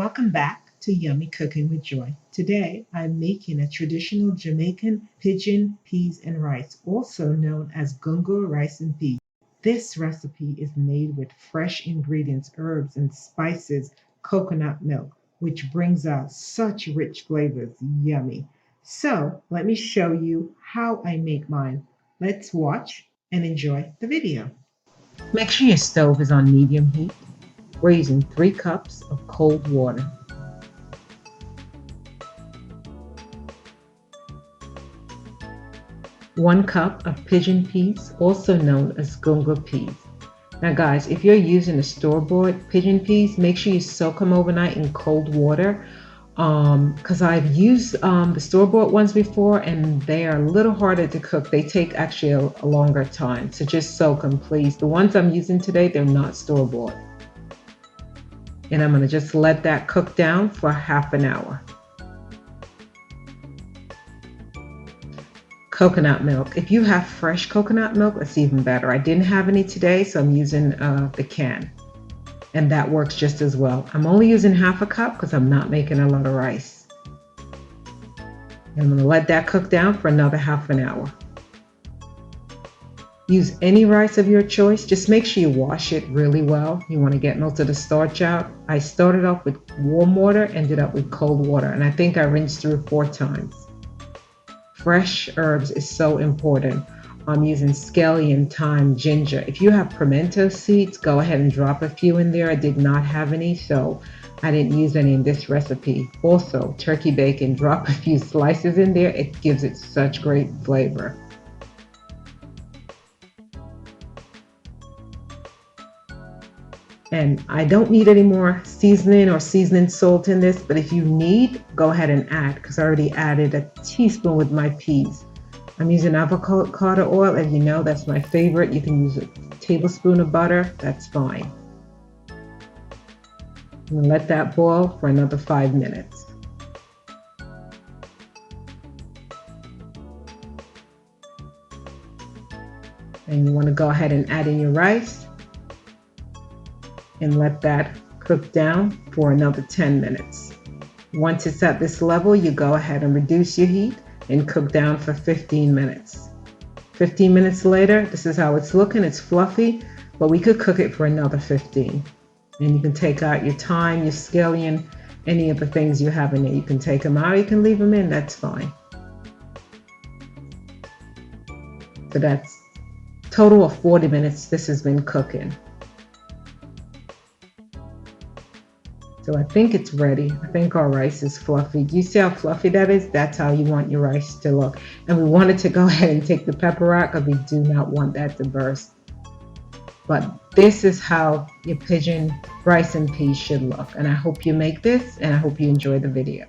Welcome back to Yummy Cooking with Joy. Today I'm making a traditional Jamaican pigeon peas and rice, also known as Gungo Rice and Peas. This recipe is made with fresh ingredients, herbs and spices, coconut milk, which brings out such rich flavors. Yummy. So let me show you how I make mine. Let's watch and enjoy the video. Make sure your stove is on medium heat. We're using 3 cups of cold water. 1 cup of pigeon peas, also known as Gunguh peas. Now guys, if you're using a store-bought pigeon peas, make sure you soak them overnight in cold water, because I've used the store-bought ones before and they are a little harder to cook. They take actually a longer time, so just soak them please. The ones I'm using today, they're not store-bought. And I'm going to just let that cook down for half an hour. Coconut milk. If you have fresh coconut milk, that's even better. I didn't have any today, so I'm using the can. And that works just as well. I'm only using half a cup because I'm not making a lot of rice. And I'm going to let that cook down for another half an hour. Use any rice of your choice. Just make sure you wash it really well. You want to get most of the starch out. I started off with warm water, ended up with cold water, and I think I rinsed through 4 times. Fresh herbs is so important. I'm using scallion, thyme, ginger. If you have pimento seeds, go ahead and drop a few in there. I did not have any, so I didn't use any in this recipe. Also, turkey bacon, drop a few slices in there. It gives it such great flavor. And I don't need any more seasoning or seasoning salt in this, but if you need, go ahead and add, because I already added a teaspoon with my peas. I'm using avocado oil, as you know, that's my favorite. You can use a tablespoon of butter, that's fine. I'm going to let that boil for another 5 minutes. And you want to go ahead and add in your rice and let that cook down for another 10 minutes. Once it's at this level, you go ahead and reduce your heat and cook down for 15 minutes. 15 minutes later, this is how it's looking. It's fluffy, but we could cook it for another 15. And you can take out your thyme, your scallion, any of the things you have in there. You can take them out, you can leave them in, that's fine. So that's a total of 40 minutes this has been cooking. So I think it's ready. I think our rice is fluffy. Do you see how fluffy that is? That's how you want your rice to look. And we wanted to go ahead and take the pepper out because we do not want that to burst. But this is how your pigeon rice and peas should look. And I hope you make this and I hope you enjoy the video.